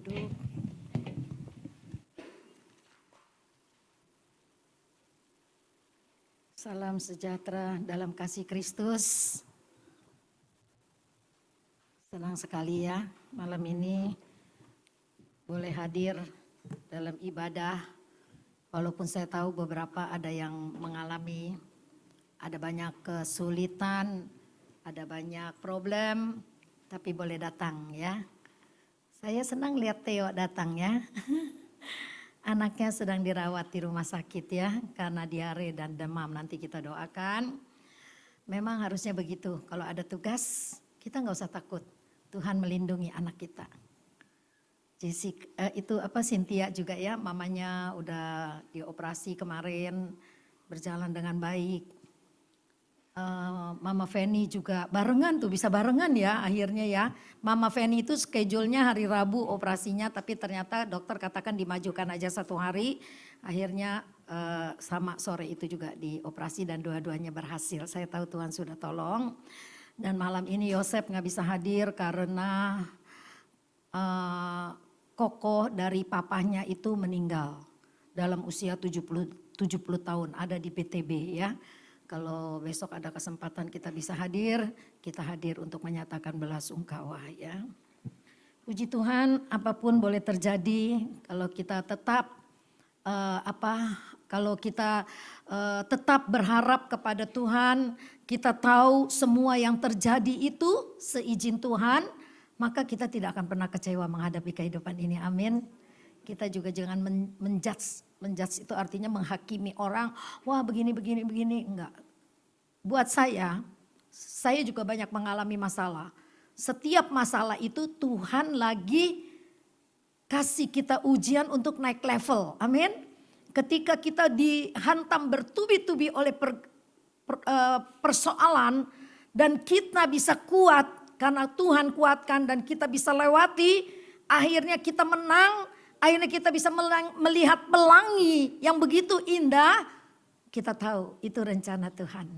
duduk. Salam sejahtera dalam kasih Kristus. Senang sekali ya malam ini boleh hadir dalam ibadah. Walaupun saya tahu beberapa ada yang mengalami, ada banyak kesulitan, ada banyak problem, tapi boleh datang ya. Saya senang lihat Theo datang ya. Anaknya sedang dirawat di rumah sakit ya, karena diare dan demam. Nanti kita doakan. Memang harusnya begitu, kalau ada tugas kita nggak usah takut. Tuhan melindungi anak kita. Cynthia juga ya, mamanya udah dioperasi kemarin, berjalan dengan baik. Mama Feni juga barengan tuh, bisa barengan ya akhirnya ya. Mama Feni itu schedule-nya hari Rabu operasinya, tapi ternyata dokter katakan dimajukan aja 1 hari. Akhirnya sama sore itu juga dioperasi dan dua-duanya berhasil. Saya tahu Tuhan sudah tolong. Dan malam ini Yosef gak bisa hadir karena kokoh dari papahnya itu meninggal dalam usia 70 tahun, ada di PTB ya. Kalau besok ada kesempatan kita bisa hadir, kita hadir untuk menyatakan belasungkawa ya. Puji Tuhan, apapun boleh terjadi kalau kita tetap tetap berharap kepada Tuhan, kita tahu semua yang terjadi itu seizin Tuhan, maka kita tidak akan pernah kecewa menghadapi kehidupan ini. Amin. Kita juga jangan menjudge itu artinya menghakimi orang, wah begini. Enggak. Buat saya juga banyak mengalami masalah. Setiap masalah itu Tuhan lagi kasih kita ujian untuk naik level. Amin. Ketika kita dihantam bertubi-tubi oleh persoalan dan kita bisa kuat karena Tuhan kuatkan dan kita bisa lewati, akhirnya kita menang, akhirnya kita bisa melihat pelangi yang begitu indah, kita tahu itu rencana Tuhan.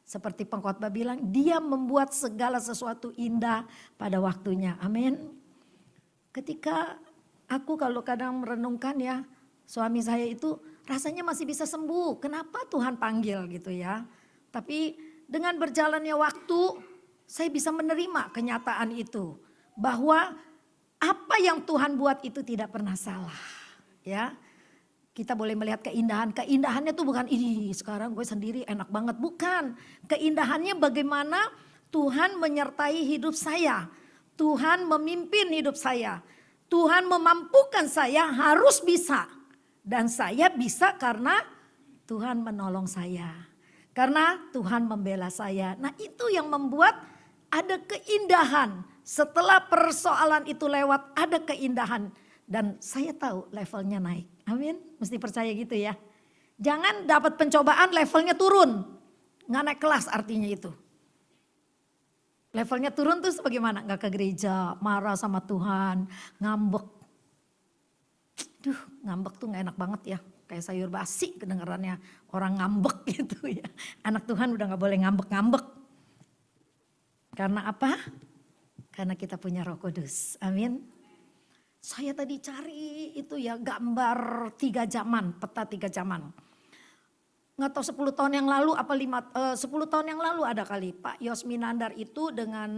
Seperti pengkhotbah bilang, dia membuat segala sesuatu indah pada waktunya. Amin. Ketika aku kalau kadang merenungkan ya, suami saya itu rasanya masih bisa sembuh. Kenapa Tuhan panggil gitu ya. Tapi dengan berjalannya waktu, saya bisa menerima kenyataan itu. Bahwa apa yang Tuhan buat itu tidak pernah salah. Ya, kita boleh melihat keindahan. Keindahannya tuh bukan ini sekarang gue sendiri enak banget. Bukan. Keindahannya bagaimana Tuhan menyertai hidup saya. Tuhan memimpin hidup saya. Tuhan memampukan saya harus bisa. Dan saya bisa karena Tuhan menolong saya. Karena Tuhan membela saya. Nah itu yang membuat ada keindahan. Setelah persoalan itu lewat ada keindahan. Dan saya tahu levelnya naik. Amin. Mesti percaya gitu ya. Jangan dapat pencobaan levelnya turun. Nggak naik kelas artinya itu. Levelnya turun tuh bagaimana? Nggak ke gereja, marah sama Tuhan, ngambek. Ngambek tuh nggak enak banget ya. Kayak sayur basi kedengarannya orang ngambek gitu ya. Anak Tuhan udah nggak boleh ngambek-ngambek. Karena apa? Karena kita punya Roh Kudus. Amin. Saya tadi cari itu ya gambar 3 zaman, peta 3 zaman. Nggak tahu 10 tahun yang lalu apa 10 tahun yang lalu ada kali Pak Yosminandar itu dengan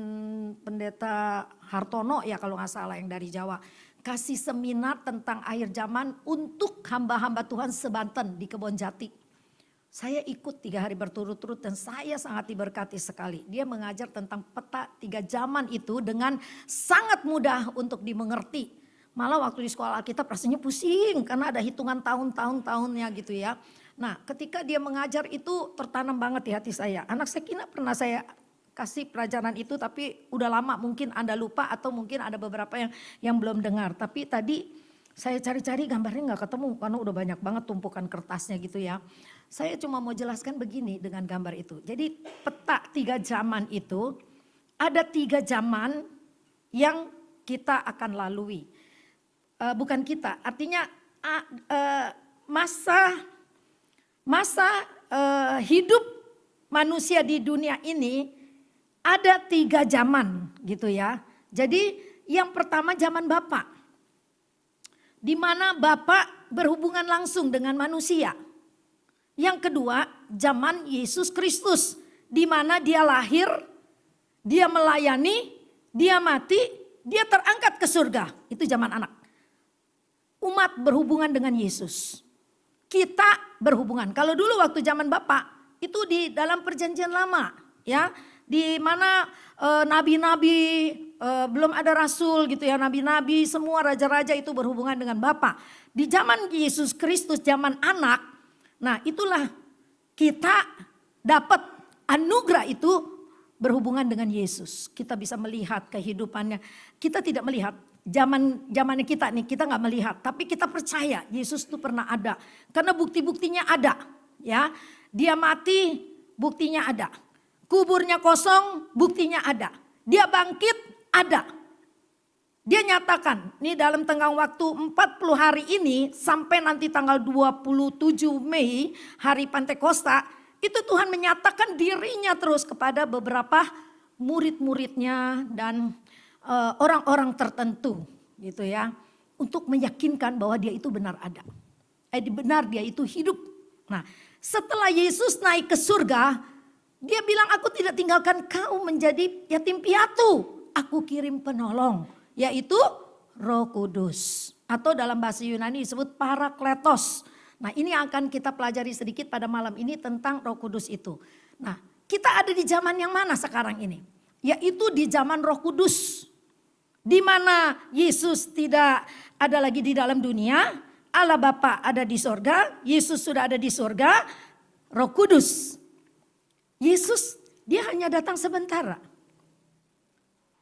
pendeta Hartono ya kalau nggak salah yang dari Jawa. Kasih seminar tentang akhir zaman untuk hamba-hamba Tuhan sebanten di Kebonjati. Saya ikut 3 hari berturut-turut dan saya sangat diberkati sekali. Dia mengajar tentang peta 3 zaman itu dengan sangat mudah untuk dimengerti. Malah waktu di sekolah Alkitab rasanya pusing karena ada hitungan tahun-tahunnya gitu ya. Nah ketika dia mengajar itu tertanam banget di hati saya. Anak Sekina pernah saya kasih pelajaran itu tapi udah lama mungkin Anda lupa atau mungkin ada beberapa yang belum dengar. Tapi tadi saya cari-cari gambarnya gak ketemu karena udah banyak banget tumpukan kertasnya gitu ya. Saya cuma mau jelaskan begini dengan gambar itu. Jadi peta 3 zaman itu ada 3 zaman yang kita akan lalui. Bukan kita, artinya masa hidup manusia di dunia ini ada 3 zaman gitu ya. Jadi yang pertama zaman Bapak. di mana Bapa berhubungan langsung dengan manusia. Yang kedua, zaman Yesus Kristus, di mana dia lahir, dia melayani, dia mati, dia terangkat ke surga. Itu zaman anak. Umat berhubungan dengan Yesus. Kita berhubungan. Kalau dulu waktu zaman Bapak, itu di dalam perjanjian lama, ya, di mana nabi-nabi, belum ada rasul gitu ya, nabi-nabi semua raja-raja itu berhubungan dengan Bapa. Di zaman Yesus Kristus, zaman anak, nah itulah kita dapat anugerah itu berhubungan dengan Yesus. Kita bisa melihat kehidupannya. Kita tidak melihat zamannya kita nih, kita nggak melihat, tapi kita percaya Yesus itu pernah ada. Karena bukti-buktinya ada, ya. Dia mati, buktinya ada. Kuburnya kosong, buktinya ada. Dia bangkit, ada. Dia nyatakan, ini dalam tenggang waktu 40 hari ini sampai nanti tanggal 27 Mei, hari Pentakosta, itu Tuhan menyatakan dirinya terus kepada beberapa murid-muridnya dan orang-orang tertentu gitu ya. Untuk meyakinkan bahwa dia itu benar ada. Benar dia itu hidup. Nah, setelah Yesus naik ke surga, dia bilang, aku tidak tinggalkan kau menjadi yatim piatu. Aku kirim penolong, yaitu Roh Kudus. Atau dalam bahasa Yunani disebut Parakletos. Nah, ini akan kita pelajari sedikit pada malam ini tentang Roh Kudus itu. Nah, kita ada di zaman yang mana sekarang ini? Yaitu di zaman Roh Kudus. Di mana Yesus tidak ada lagi di dalam dunia, Allah Bapa ada di sorga, Yesus sudah ada di sorga, Roh Kudus. Yesus dia hanya datang sebentar.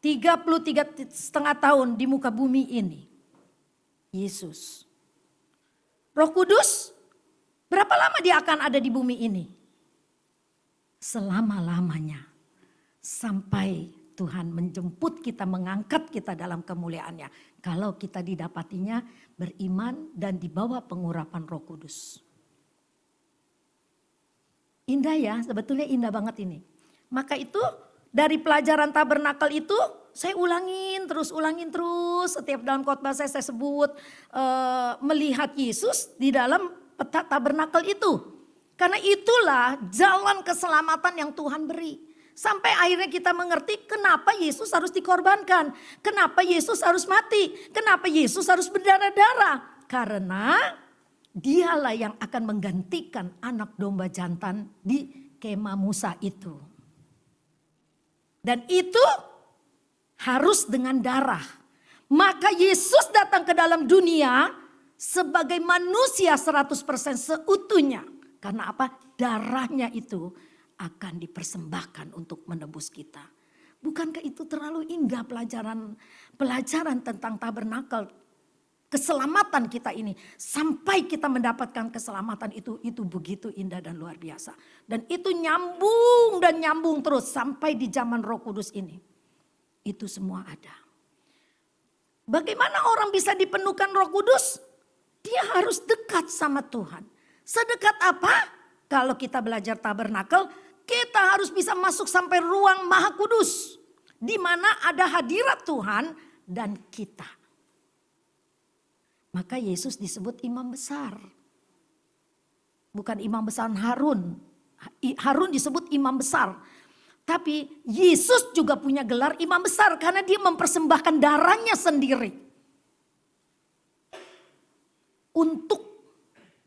33,5 tahun di muka bumi ini. Yesus. Roh Kudus, berapa lama dia akan ada di bumi ini? Selama-lamanya. Sampai Tuhan menjemput kita, mengangkat kita dalam kemuliaannya. Kalau kita didapatinya beriman dan dibawa pengurapan Roh Kudus. Indah ya, sebetulnya indah banget ini. Maka itu dari pelajaran tabernakel itu saya ulangin terus. Setiap dalam khotbah saya sebut melihat Yesus di dalam peta tabernakel itu. Karena itulah jalan keselamatan yang Tuhan beri. Sampai akhirnya kita mengerti kenapa Yesus harus dikorbankan. Kenapa Yesus harus mati. Kenapa Yesus harus berdarah-darah. Karena dialah yang akan menggantikan anak domba jantan di kemah Musa itu. Dan itu harus dengan darah. Maka Yesus datang ke dalam dunia sebagai manusia 100% seutuhnya. Karena apa? Darahnya itu akan dipersembahkan untuk menebus kita. Bukankah itu terlalu indah pelajaran tentang tabernakel, keselamatan kita ini. Sampai kita mendapatkan keselamatan itu begitu indah dan luar biasa. Dan itu nyambung dan nyambung terus sampai di zaman Roh Kudus ini. Itu semua ada. Bagaimana orang bisa dipenuhkan Roh Kudus? Dia harus dekat sama Tuhan. Sedekat apa? Kalau kita belajar tabernakel, kita harus bisa masuk sampai ruang Maha Kudus. Di mana ada hadirat Tuhan dan kita. Maka Yesus disebut imam besar. Bukan imam besar Harun. Harun disebut imam besar. Tapi Yesus juga punya gelar imam besar karena dia mempersembahkan darahnya sendiri. Untuk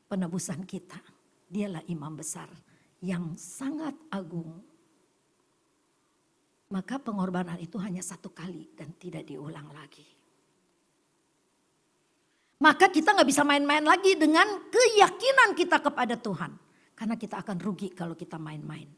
penebusan kita. Dialah imam besar yang sangat agung. Maka pengorbanan itu hanya satu kali dan tidak diulang lagi. Maka kita gak bisa main-main lagi dengan keyakinan kita kepada Tuhan. Karena kita akan rugi kalau kita main-main.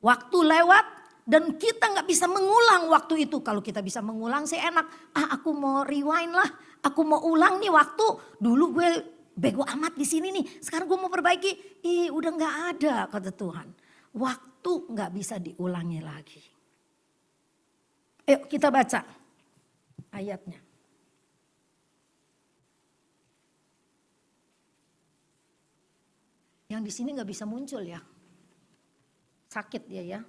Waktu lewat dan kita gak bisa mengulang waktu itu. Kalau kita bisa mengulang sih enak. Aku mau rewind lah. Aku mau ulang nih waktu. Dulu gue bego amat di sini nih. Sekarang gue mau perbaiki. Udah gak ada kata Tuhan. Waktu gak bisa diulangi lagi. Ayo kita baca ayatnya. Yang di sini gak bisa muncul ya. Sakit dia ya.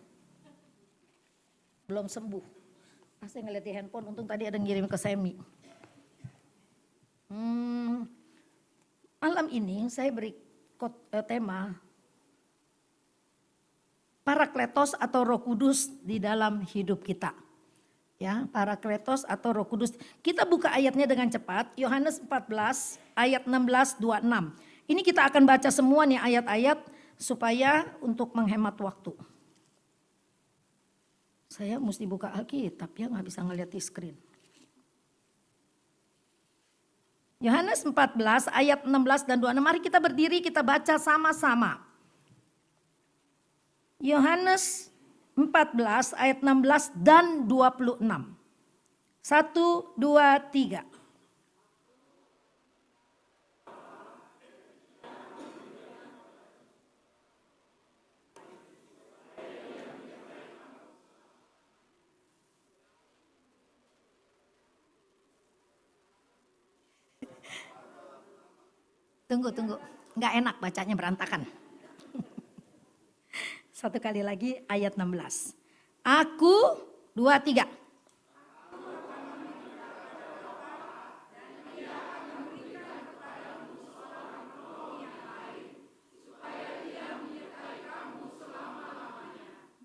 Belum sembuh. Saya ngeliat di handphone, untung tadi ada yang ngirim ke Semi. Malam ini saya beri tema Parakletos atau Roh Kudus di dalam hidup kita. Ya, Parakletos atau Roh Kudus. Kita buka ayatnya dengan cepat. Yohanes 14 ayat 16-26. Ini kita akan baca semua nih ayat-ayat supaya untuk menghemat waktu. Saya mesti buka Alkitab ya, nggak bisa ngeliat di screen. Yohanes 14 ayat 16 dan 26. Mari kita berdiri, kita baca sama-sama. Yohanes 14 ayat 16 dan 26. 1, 2, 3. Tunggu. Nggak enak bacanya berantakan. Satu kali lagi ayat 16. Aku, 2, 3.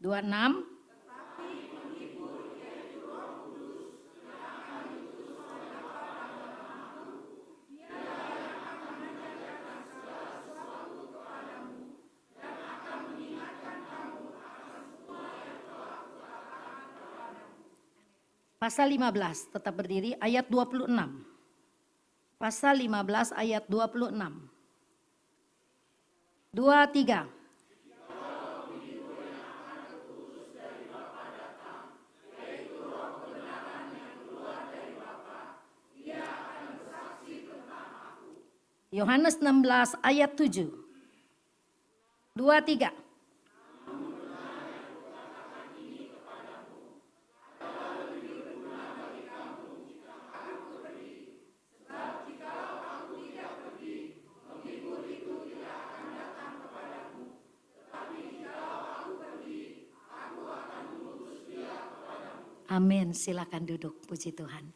Dua, 6. Pasal 15, tetap berdiri, ayat 26. Pasal 15 ayat 26. 2, 3. Yohanes 16 ayat 7. 2, 3. Amin, silakan duduk, puji Tuhan.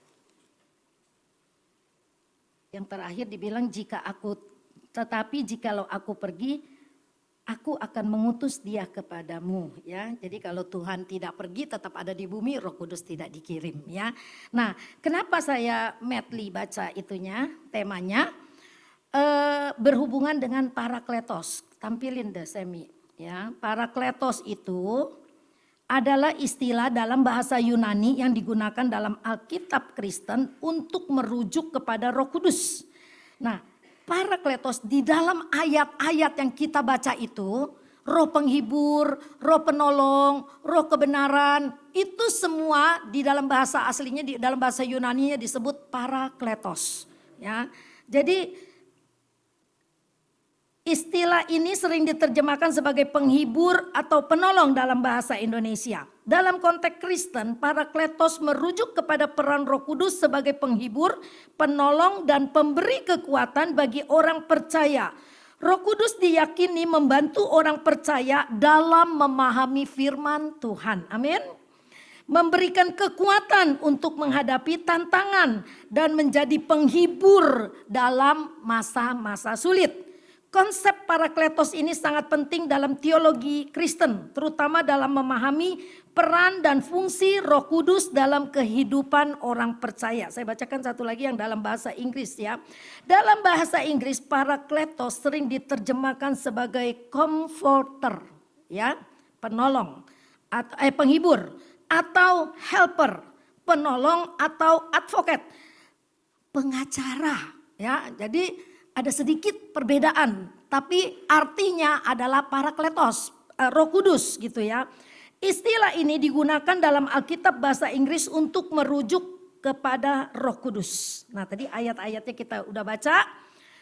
Yang terakhir dibilang tetapi jikalau aku pergi, aku akan mengutus dia kepadamu. Ya, jadi kalau Tuhan tidak pergi tetap ada di bumi, Roh Kudus tidak dikirim. Ya, nah kenapa saya medley baca itunya, temanya berhubungan dengan Parakletos. Tampilin deh Semi. Ya, Parakletos itu adalah istilah dalam bahasa Yunani yang digunakan dalam Alkitab Kristen untuk merujuk kepada Roh Kudus. Nah, Parakletos di dalam ayat-ayat yang kita baca itu, Roh penghibur, Roh penolong, Roh kebenaran, itu semua di dalam bahasa aslinya, di dalam bahasa Yunaninya disebut Parakletos. Ya, jadi istilah ini sering diterjemahkan sebagai penghibur atau penolong dalam bahasa Indonesia. Dalam konteks Kristen, Parakletos merujuk kepada peran Roh Kudus sebagai penghibur, penolong, dan pemberi kekuatan bagi orang percaya. Roh Kudus diyakini membantu orang percaya dalam memahami firman Tuhan. Amin. Memberikan kekuatan untuk menghadapi tantangan dan menjadi penghibur dalam masa-masa sulit. Konsep Parakletos ini sangat penting dalam teologi Kristen, terutama dalam memahami peran dan fungsi Roh Kudus dalam kehidupan orang percaya. Saya bacakan satu lagi yang dalam bahasa Inggris ya. Dalam bahasa Inggris Parakletos sering diterjemahkan sebagai comforter, ya, penolong, penghibur, atau helper, penolong atau advocate, pengacara, ya. Jadi ada sedikit perbedaan, tapi artinya adalah Parakletos, Roh Kudus gitu ya. Istilah ini digunakan dalam Alkitab bahasa Inggris untuk merujuk kepada Roh Kudus. Nah, tadi ayat-ayatnya kita udah baca.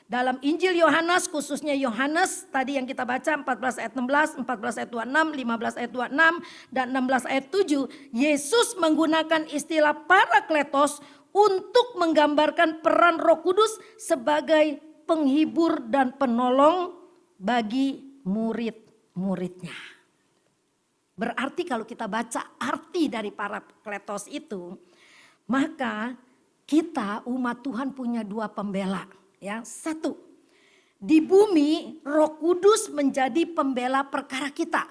Dalam Injil Yohanes, khususnya Yohanes tadi yang kita baca 14 ayat 16, 14 ayat 26, 15 ayat 26 dan 16 ayat 7, Yesus menggunakan istilah Parakletos untuk menggambarkan peran Roh Kudus sebagai penghibur dan penolong bagi murid-muridnya. Berarti kalau kita baca arti dari Parakletos itu, maka kita umat Tuhan punya dua pembela. Ya, satu, di bumi Roh Kudus menjadi pembela perkara kita.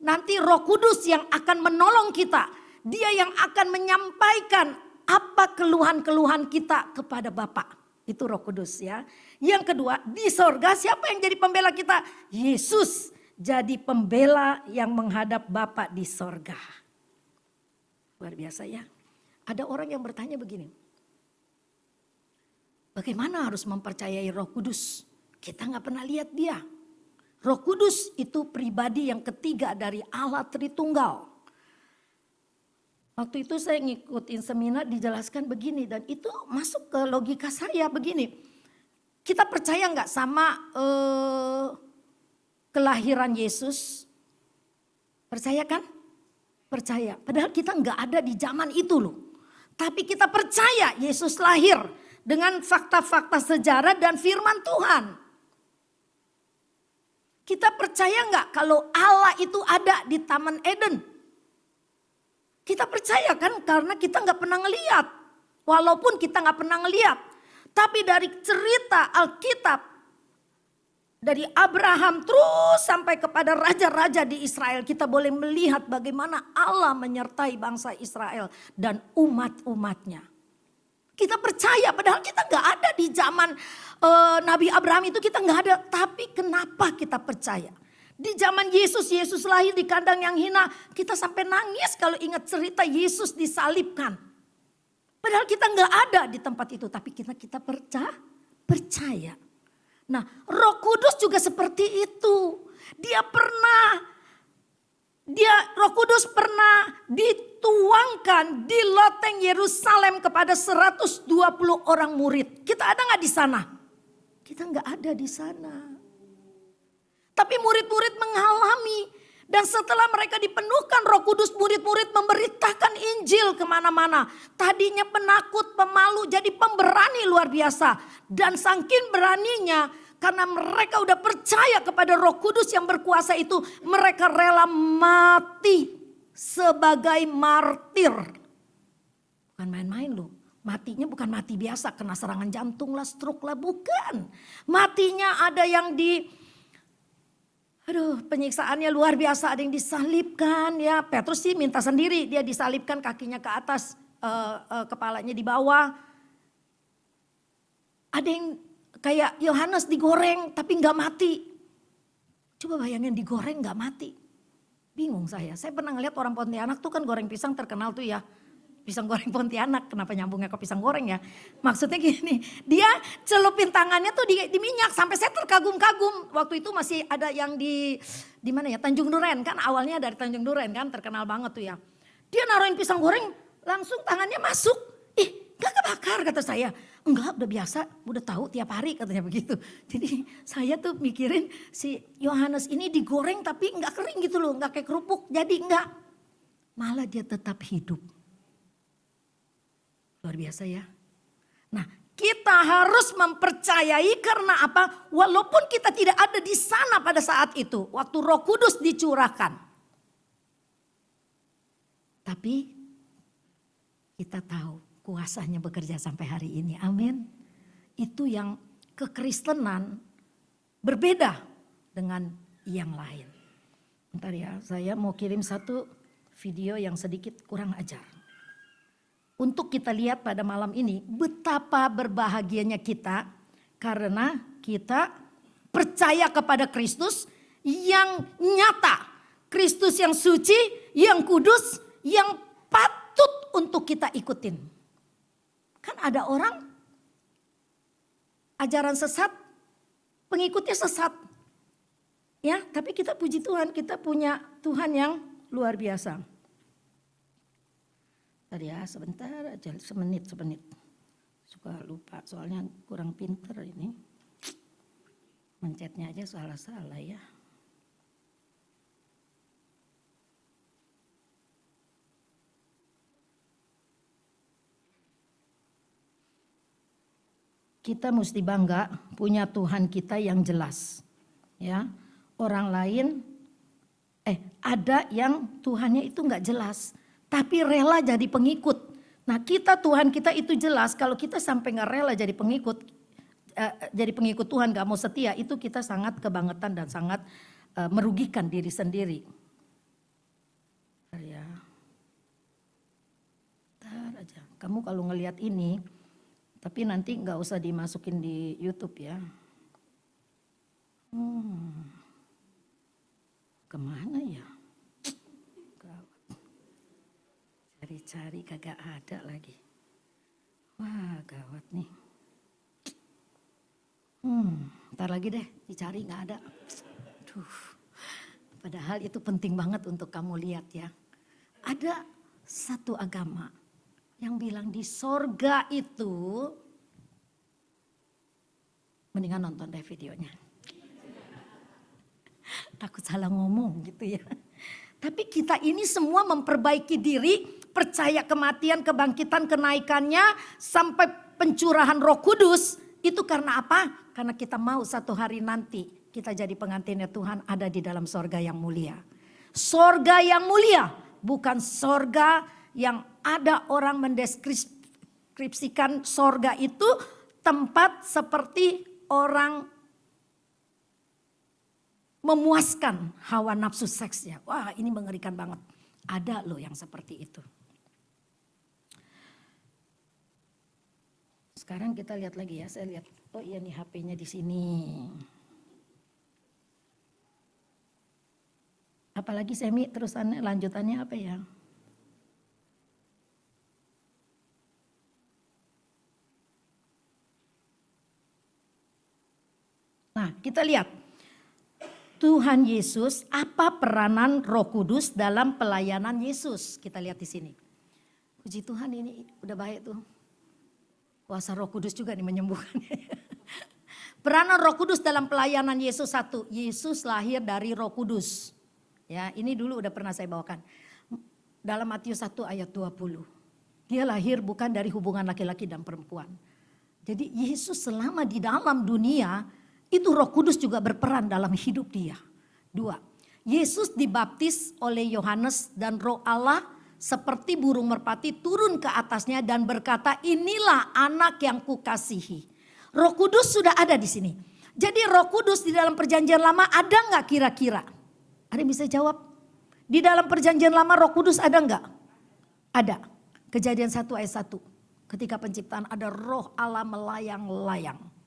Nanti Roh Kudus yang akan menolong kita. Dia yang akan menyampaikan apa keluhan-keluhan kita kepada Bapa. Itu Roh Kudus ya. Yang kedua, di sorga siapa yang jadi pembela kita? Yesus jadi pembela yang menghadap Bapa di sorga. Luar biasa ya. Ada orang yang bertanya begini. Bagaimana harus mempercayai Roh Kudus? Kita gak pernah lihat dia. Roh Kudus itu pribadi yang ketiga dari Allah Tritunggal. Waktu itu saya ngikutin seminar dijelaskan begini dan itu masuk ke logika saya begini. Kita percaya nggak sama kelahiran Yesus? Percaya kan? Percaya. Padahal kita nggak ada di zaman itu loh. Tapi kita percaya Yesus lahir dengan fakta-fakta sejarah dan firman Tuhan. Kita percaya nggak kalau Allah itu ada di Taman Eden? Kita percaya kan karena kita nggak pernah ngeliat. Walaupun kita nggak pernah ngeliat. Tapi dari cerita Alkitab. Dari Abraham terus sampai kepada raja-raja di Israel. Kita boleh melihat bagaimana Allah menyertai bangsa Israel dan umat-umatnya. Kita percaya padahal kita nggak ada di zaman Nabi Abraham itu kita nggak ada. Tapi kenapa kita percaya? Di zaman Yesus lahir di kandang yang hina. Kita sampai nangis kalau ingat cerita Yesus disalibkan. Padahal kita nggak ada di tempat itu. Tapi kita percaya. Nah, Roh Kudus juga seperti itu. Roh Kudus pernah dituangkan di loteng Yerusalem kepada 120 orang murid. Kita ada nggak di sana? Kita nggak ada di sana. Tapi murid-murid mengalami. Dan setelah mereka dipenuhkan Roh Kudus, murid-murid memberitakan Injil kemana-mana. Tadinya penakut, pemalu, jadi pemberani luar biasa. Dan saking beraninya, karena mereka udah percaya kepada Roh Kudus yang berkuasa itu, mereka rela mati sebagai martir. Bukan main-main loh. Matinya bukan mati biasa, kena serangan jantung lah, stroke lah, bukan. Matinya ada yang penyiksaannya luar biasa, ada yang disalibkan ya. Petrus sih minta sendiri, dia disalibkan kakinya ke atas, kepalanya di bawah. Ada yang kayak Yohanes digoreng tapi nggak mati. Coba bayangin digoreng nggak mati. Bingung saya pernah ngeliat orang Pontianak tuh kan goreng pisang terkenal tuh ya. Pisang goreng Pontianak, kenapa nyambungnya ke pisang goreng ya? Maksudnya gini, dia celupin tangannya tuh di minyak sampai saya terkagum-kagum. Waktu itu masih ada yang di mana ya, Tanjung Duren kan, awalnya dari Tanjung Duren kan, terkenal banget tuh ya. Dia naruhin pisang goreng, langsung tangannya masuk. Gak kebakar kata saya. Enggak, udah biasa, udah tahu tiap hari katanya begitu. Jadi saya tuh mikirin si Yohanes ini digoreng tapi enggak kering gitu loh, enggak kayak kerupuk. Jadi enggak, malah dia tetap hidup. Luar biasa ya. Nah, kita harus mempercayai karena apa? Walaupun kita tidak ada di sana pada saat itu. Waktu Roh Kudus dicurahkan. Tapi kita tahu kuasanya bekerja sampai hari ini. Amin. Itu yang kekristenan berbeda dengan yang lain. Bentar ya, saya mau kirim satu video yang sedikit kurang ajar. Untuk kita lihat pada malam ini betapa berbahagianya kita karena kita percaya kepada Kristus yang nyata. Kristus yang suci, yang kudus, yang patut untuk kita ikutin. Kan ada orang ajaran sesat, pengikutnya sesat. Ya, tapi kita puji Tuhan, kita punya Tuhan yang luar biasa. Tadi ya sebentar aja, semenit. Suka lupa soalnya kurang pinter ini. Mencetnya aja salah-salah ya. Kita mesti bangga punya Tuhan kita yang jelas. Ya, orang lain ada yang Tuhannya itu nggak jelas. Tapi rela jadi pengikut. Nah Tuhan kita itu jelas kalau kita sampai gak rela jadi pengikut Tuhan, gak mau setia, itu kita sangat kebangetan dan sangat merugikan diri sendiri. Ya. Bentar aja. Kamu kalau ngelihat ini, tapi nanti gak usah dimasukin di YouTube ya. Kemana ya? Cari-cari kagak ada lagi. Wah gawat nih. Ntar lagi deh dicari gak ada. Duh, padahal itu penting banget untuk kamu lihat ya. Ada satu agama yang bilang di sorga itu, mendingan nonton deh videonya. Takut salah ngomong gitu ya. Tapi kita ini semua memperbaiki diri, percaya kematian, kebangkitan, kenaikannya, sampai pencurahan Roh Kudus. Itu karena apa? Karena kita mau satu hari nanti kita jadi pengantinnya Tuhan, ada di dalam sorga yang mulia. Sorga yang mulia, bukan sorga yang ada orang mendeskripsikan sorga itu tempat seperti orang memuaskan hawa nafsu seksnya. Wah ini mengerikan banget. Ada loh yang seperti itu. Sekarang kita lihat lagi ya. Saya lihat, oh iya nih HP-nya di sini. Apalagi Semi terusannya lanjutannya apa ya? Nah kita lihat. Tuhan Yesus, apa peranan Roh Kudus dalam pelayanan Yesus? Kita lihat di sini. Puji Tuhan ini udah baik tuh. Kuasa Roh Kudus juga nih menyembuhkan. Peranan Roh Kudus dalam pelayanan Yesus satu. Yesus lahir dari Roh Kudus. Ya, ini dulu udah pernah saya bawakan. Dalam Matius 1 ayat 20. Dia lahir bukan dari hubungan laki-laki dan perempuan. Jadi Yesus selama di dalam dunia, itu Roh Kudus juga berperan dalam hidup dia. 2. Yesus dibaptis oleh Yohanes dan Roh Allah seperti burung merpati turun ke atasnya dan berkata, inilah anak yang kukasihi. Roh Kudus sudah ada di sini. Jadi Roh Kudus di dalam perjanjian lama ada nggak kira-kira? Ada yang bisa jawab? Di dalam perjanjian lama Roh Kudus ada nggak? Ada. Kejadian 1 ayat 1. Ketika penciptaan ada Roh Allah melayang-layang.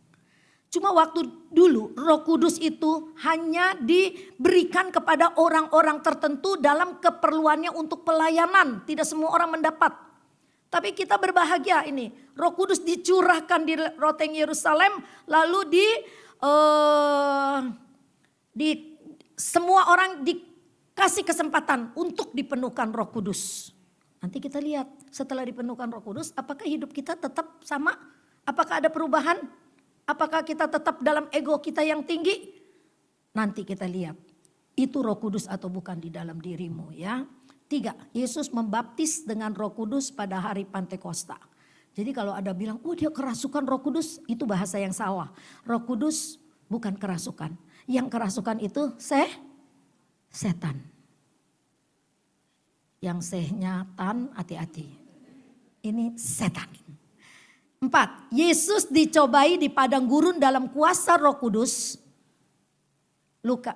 Cuma waktu dulu Roh Kudus itu hanya diberikan kepada orang-orang tertentu dalam keperluannya untuk pelayanan. Tidak semua orang mendapat. Tapi kita berbahagia ini. Roh Kudus dicurahkan di loteng Yerusalem. Lalu semua orang dikasih kesempatan untuk dipenuhkan Roh Kudus. Nanti kita lihat setelah dipenuhkan Roh Kudus. Apakah hidup kita tetap sama? Apakah ada perubahan? Apakah kita tetap dalam ego kita yang tinggi? Nanti kita lihat. Itu Roh Kudus atau bukan di dalam dirimu ya. 3. Yesus membaptis dengan Roh Kudus pada hari Pantekosta. Jadi kalau ada bilang, oh dia kerasukan Roh Kudus. Itu bahasa yang salah. Roh Kudus bukan kerasukan. Yang kerasukan itu setan. Yang sehnya tan, hati-hati. Ini setan. 4. Yesus dicobai di padang gurun dalam kuasa Roh Kudus.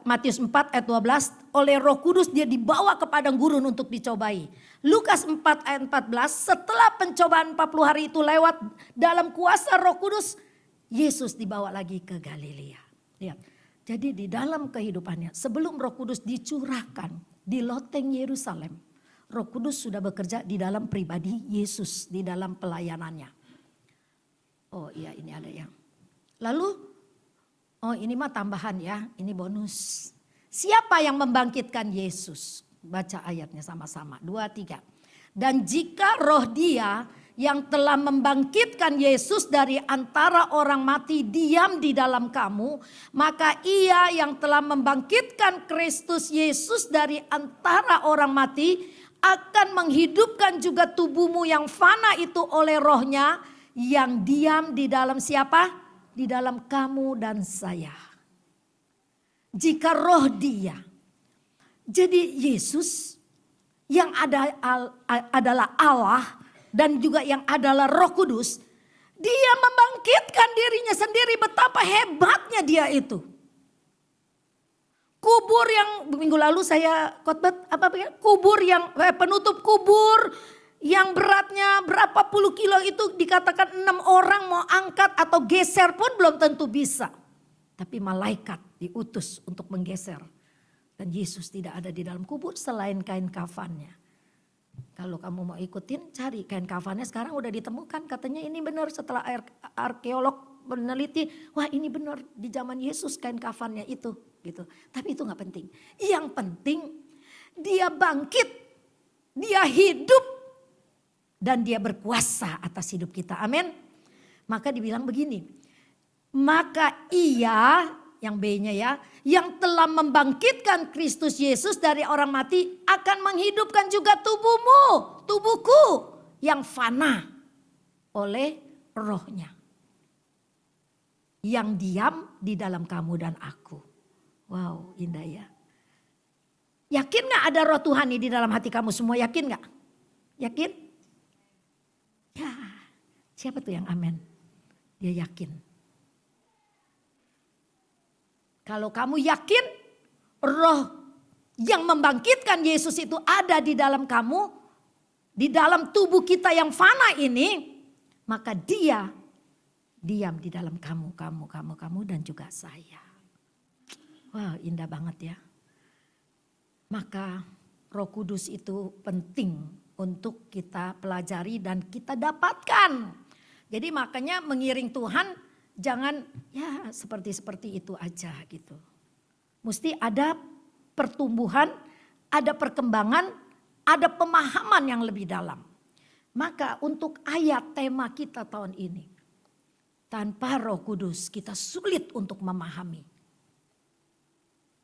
Matius 4 ayat 12. Oleh Roh Kudus dia dibawa ke padang gurun untuk dicobai. Lukas 4 ayat 14. Setelah pencobaan 40 hari itu lewat dalam kuasa Roh Kudus. Yesus dibawa lagi ke Galilea. Lihat. Jadi di dalam kehidupannya sebelum Roh Kudus dicurahkan di loteng Yerusalem. Roh Kudus sudah bekerja di dalam pribadi Yesus. Di dalam pelayanannya. Oh iya ini ada yang. Lalu, oh ini mah tambahan ya, ini bonus. Siapa yang membangkitkan Yesus? Baca ayatnya sama-sama, 2, 3. Dan jika roh dia yang telah membangkitkan Yesus dari antara orang mati diam di dalam kamu. Maka ia yang telah membangkitkan Kristus Yesus dari antara orang mati akan menghidupkan juga tubuhmu yang fana itu oleh rohnya. Yang diam di dalam siapa? Di dalam kamu dan saya. Jika roh dia. Jadi Yesus yang adalah Allah dan juga yang adalah Roh Kudus, dia membangkitkan dirinya sendiri. Betapa hebatnya dia itu. Kubur yang minggu lalu saya khotbah kubur yang penutup kubur yang beratnya berapa puluh kilo itu dikatakan 6 orang mau angkat atau geser pun belum tentu bisa. Tapi malaikat diutus untuk menggeser. Dan Yesus tidak ada di dalam kubur selain kain kafannya. Kalau kamu mau ikutin cari kain kafannya, sekarang udah ditemukan. Katanya ini benar, setelah arkeolog meneliti, wah ini benar di zaman Yesus kain kafannya itu. Gitu. Tapi itu gak penting. Yang penting dia bangkit, dia hidup, dan dia berkuasa atas hidup kita. Amin. Maka dibilang begini, maka ia, yang B-nya ya, yang telah membangkitkan Kristus Yesus dari orang mati akan menghidupkan juga tubuhku yang fana oleh Rohnya. Yang diam di dalam kamu dan aku. Wow, indah ya. Yakin gak ada roh Tuhan di dalam hati kamu semua? Yakin gak? Yakin? Ya, siapa tuh yang amin? Dia yakin. Kalau kamu yakin roh yang membangkitkan Yesus itu ada di dalam kamu, di dalam tubuh kita yang fana ini, maka dia diam di dalam kamu dan juga saya. Wah, indah banget ya. Maka Roh Kudus itu penting untuk kita pelajari dan kita dapatkan. Jadi makanya mengiring Tuhan jangan ya seperti itu aja gitu. Mesti ada pertumbuhan, ada perkembangan, ada pemahaman yang lebih dalam. Maka untuk ayat tema kita tahun ini, tanpa Roh Kudus kita sulit untuk memahami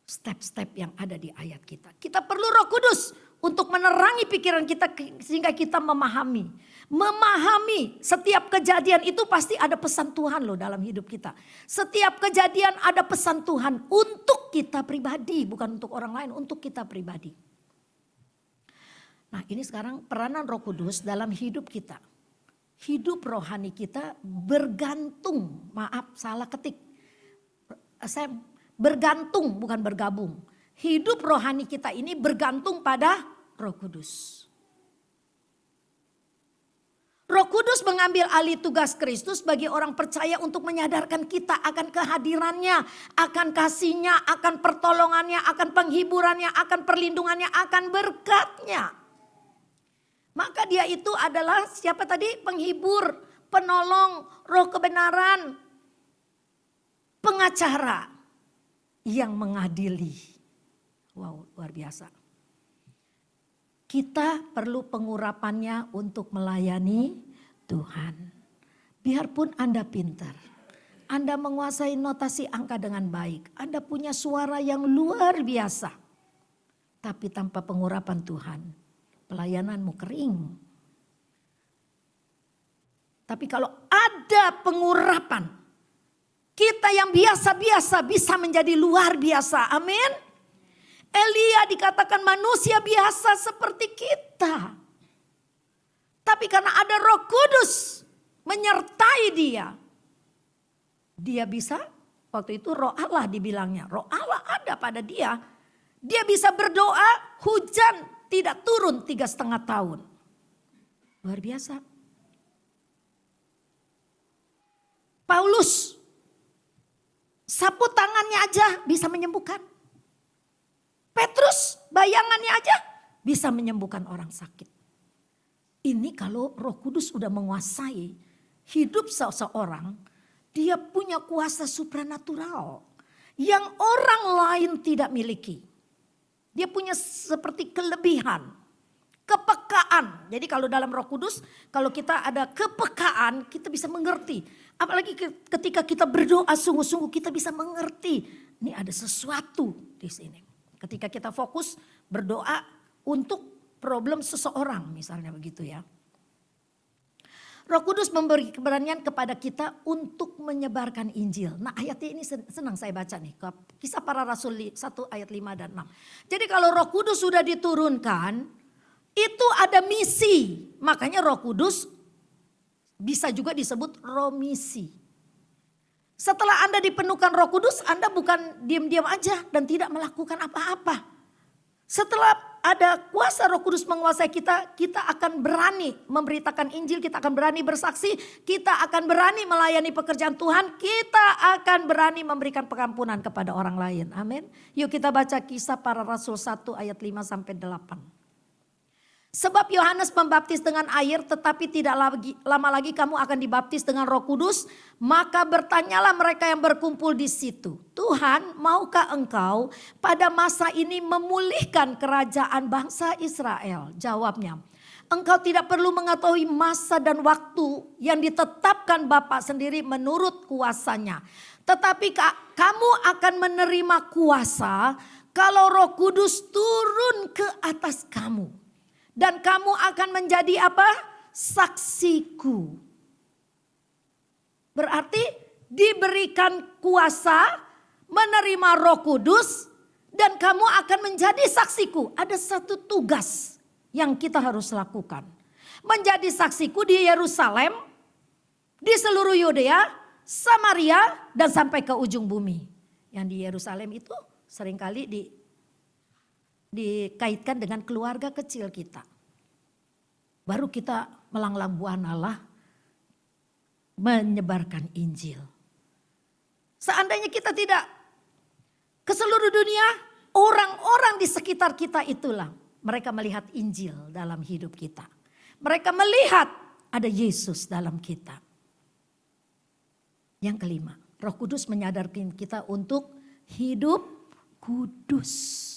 step-step yang ada di ayat kita. Kita perlu Roh Kudus untuk menerangi pikiran kita sehingga kita memahami. Memahami setiap kejadian itu pasti ada pesan Tuhan loh dalam hidup kita. Setiap kejadian ada pesan Tuhan untuk kita pribadi, bukan untuk orang lain, untuk kita pribadi. Nah, ini sekarang peranan Roh Kudus dalam hidup kita. Hidup rohani kita bergantung, maaf salah ketik. Saya bergantung bukan bergabung. Hidup rohani kita ini bergantung pada Roh Kudus. Roh Kudus mengambil alih tugas Kristus bagi orang percaya untuk menyadarkan kita akan kehadirannya, akan kasihnya, akan pertolongannya, akan penghiburannya, akan perlindungannya, akan berkatnya. Maka dia itu adalah siapa tadi? Penghibur, penolong, roh kebenaran, pengacara yang mengadili. Wow, luar biasa. Kita perlu pengurapannya untuk melayani Tuhan. Biarpun Anda pintar, Anda menguasai notasi angka dengan baik, Anda punya suara yang luar biasa. Tapi tanpa pengurapan Tuhan, pelayananmu kering. Tapi kalau ada pengurapan, kita yang biasa-biasa bisa menjadi luar biasa. Amin. Elia dikatakan manusia biasa seperti kita. Tapi karena ada Roh Kudus menyertai dia. Dia bisa, waktu itu Roh Allah dibilangnya. Roh Allah ada pada dia. Dia bisa berdoa, hujan tidak turun 3,5 tahun. Luar biasa. Paulus, sapu tangannya aja bisa menyembuhkan. Petrus bayangannya aja bisa menyembuhkan orang sakit. Ini kalau Roh Kudus sudah menguasai hidup seseorang, dia punya kuasa supranatural yang orang lain tidak miliki. Dia punya seperti kelebihan, kepekaan. Jadi kalau dalam Roh Kudus, kalau kita ada kepekaan, kita bisa mengerti. Apalagi ketika kita berdoa sungguh-sungguh, kita bisa mengerti. Ini ada sesuatu di sini. Ketika kita fokus berdoa untuk problem seseorang misalnya begitu ya. Roh Kudus memberi keberanian kepada kita untuk menyebarkan Injil. Nah ayatnya ini senang saya baca nih. Kisah Para Rasul 1 ayat 5 dan 6. Jadi kalau Roh Kudus sudah diturunkan, Itu ada misi. Makanya Roh Kudus bisa juga disebut romisi. Setelah Anda dipenuhkan Roh Kudus, Anda bukan diam-diam aja dan tidak melakukan apa-apa. Setelah ada kuasa Roh Kudus menguasai kita, kita akan berani memberitakan Injil, kita akan berani bersaksi, kita akan berani melayani pekerjaan Tuhan, kita akan berani memberikan pengampunan kepada orang lain. Amin. Yuk kita baca Kisah Para Rasul 1 ayat 5 sampai 8. Sebab Yohanes membaptis dengan air, tetapi tidak lama lagi kamu akan dibaptis dengan Roh Kudus. Maka bertanyalah mereka yang berkumpul di situ, Tuhan, maukah engkau pada masa ini memulihkan kerajaan bangsa Israel? Jawabnya, engkau tidak perlu mengetahui masa dan waktu yang ditetapkan Bapa sendiri menurut kuasanya. Tetapi kamu akan menerima kuasa kalau Roh Kudus turun ke atas kamu. Dan kamu akan menjadi apa? Saksiku. Berarti diberikan kuasa, menerima Roh Kudus, dan kamu akan menjadi saksiku. Ada satu tugas yang kita harus lakukan. Menjadi saksiku di Yerusalem, di seluruh Yudea, Samaria, dan sampai ke ujung bumi. Yang di Yerusalem itu seringkali dikaitkan dengan keluarga kecil kita. Baru kita melanglang buana Allah menyebarkan Injil. Seandainya kita tidak ke seluruh dunia, orang-orang di sekitar kita itulah mereka melihat Injil dalam hidup kita. Mereka melihat ada Yesus dalam kita. Yang kelima, Roh Kudus menyadarkan kita untuk hidup kudus.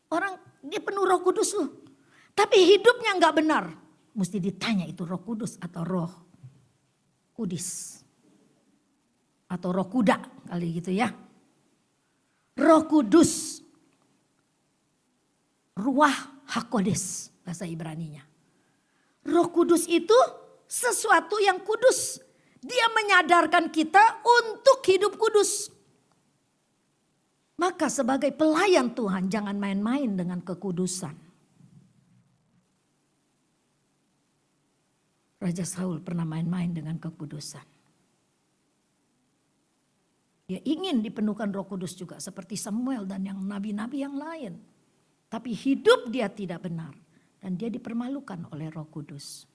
Orang dia penuh Roh Kudus loh. Tapi hidupnya enggak benar. Mesti ditanya itu Roh Kudus atau Roh Kudis. Atau Roh Kuda kali gitu ya. Roh Kudus. Ruah Hakodes bahasa Ibraninya. Roh Kudus itu sesuatu yang kudus. Dia menyadarkan kita untuk hidup kudus. Maka sebagai pelayan Tuhan jangan main-main dengan kekudusan. Raja Saul pernah main-main dengan kekudusan. Dia ingin dipenuhkan Roh Kudus juga seperti Samuel dan yang nabi-nabi yang lain. Tapi hidup dia tidak benar dan dia dipermalukan oleh Roh Kudus.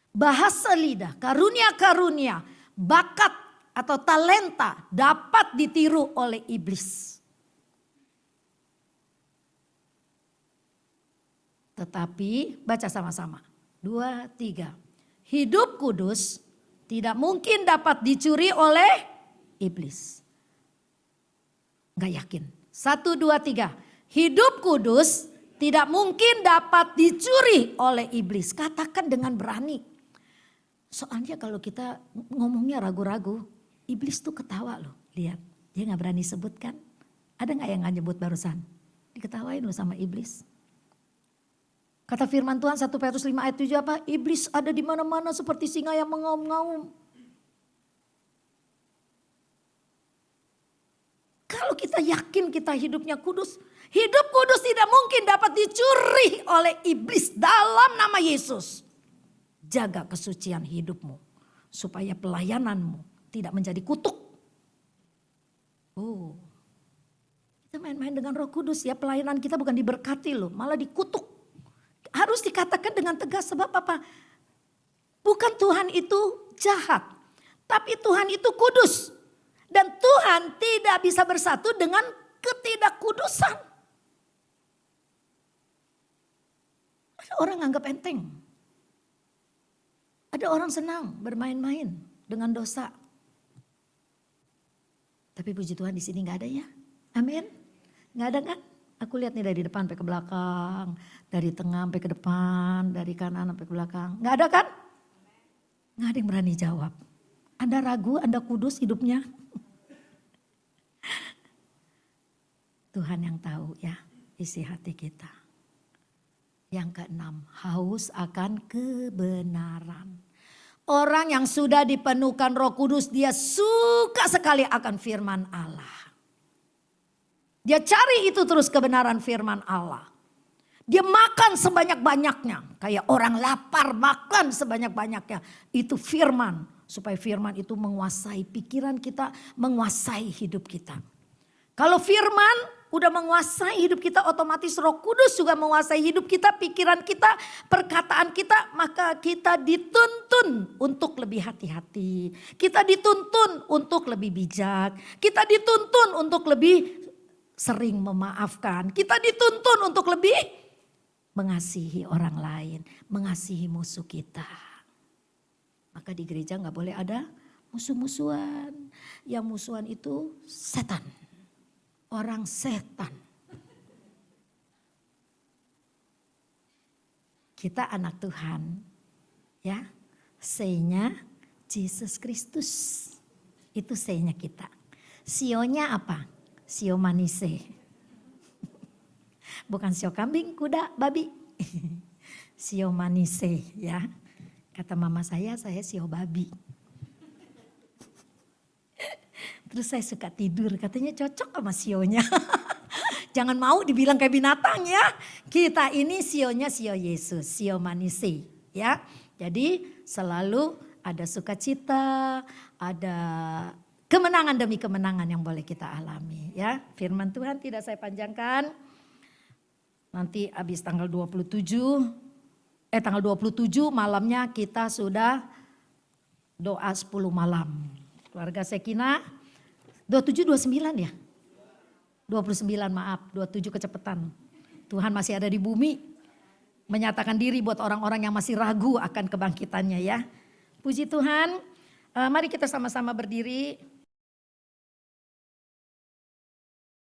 Bahasa lidah, karunia-karunia, bakat atau talenta dapat ditiru oleh iblis. Tetapi baca sama-sama. 2, 3. Hidup kudus tidak mungkin dapat dicuri oleh iblis. Enggak yakin. 1, 2, 3. Hidup kudus tidak mungkin dapat dicuri oleh iblis. Katakan dengan berani. Soalnya kalau kita ngomongnya ragu-ragu, iblis tuh ketawa loh. Lihat, dia gak berani sebutkan. Ada gak yang gak nyebut barusan? Diketawain loh sama iblis. Kata firman Tuhan 1 Petrus 5 ayat 7 apa? Iblis ada di mana-mana seperti singa yang mengaum-ngaum. Kalau kita yakin kita hidupnya kudus, hidup kudus tidak mungkin dapat dicuri oleh iblis dalam nama Yesus. Jaga kesucian hidupmu supaya pelayananmu tidak menjadi kutuk. Oh, kita main-main dengan Roh Kudus ya, pelayanan kita bukan diberkati loh, malah dikutuk. Harus dikatakan dengan tegas sebab apa? Bukan Tuhan itu jahat, tapi Tuhan itu kudus. Dan Tuhan tidak bisa bersatu dengan ketidakkudusan. Ada orang anggap enteng. Ada orang senang bermain-main dengan dosa. Tapi puji Tuhan di sini nggak ada ya. Amin. Nggak ada kan? Aku lihat nih dari depan sampai ke belakang, dari tengah sampai ke depan, dari kanan sampai ke belakang. Nggak ada kan? Nggak ada yang berani jawab. Anda ragu, Anda kudus hidupnya. Tuhan yang tahu ya isi hati kita. Yang keenam, haus akan kebenaran. Orang yang sudah dipenuhkan Roh Kudus, dia suka sekali akan firman Allah. Dia cari itu terus kebenaran firman Allah. Dia makan sebanyak-banyaknya. Kayak orang lapar makan sebanyak-banyaknya. Itu firman. Supaya firman itu menguasai pikiran kita, menguasai hidup kita. Kalau firman udah menguasai hidup kita, otomatis Roh Kudus juga menguasai hidup kita, pikiran kita, perkataan kita. Maka kita dituntun untuk lebih hati-hati. Kita dituntun untuk lebih bijak. Kita dituntun untuk lebih sering memaafkan. Kita dituntun untuk lebih mengasihi orang lain, mengasihi musuh kita. Maka di gereja gak boleh ada musuh-musuhan. Yang musuhan itu setan. Orang setan. Kita anak Tuhan. Ya, say-nya Jesus Kristus. Itu say-nya kita. Sionya apa? Sio manise. Bukan sio kambing, kuda, babi. Sio manise ya. Kata mama saya sio babi. Terus saya suka tidur, katanya cocok sama sionya. Jangan mau dibilang kayak binatang ya. Kita ini sionya sio Yesus, sio manise ya. Jadi selalu ada sukacita, ada kemenangan demi kemenangan yang boleh kita alami ya. Firman Tuhan tidak saya panjangkan. Nanti habis tanggal 27 malamnya kita sudah doa 10 malam. Keluarga Sekina 27 29 ya. 29 maaf, 27 kecepatan. Tuhan masih ada di bumi. Menyatakan diri buat orang-orang yang masih ragu akan kebangkitannya ya. Puji Tuhan. Mari kita sama-sama berdiri.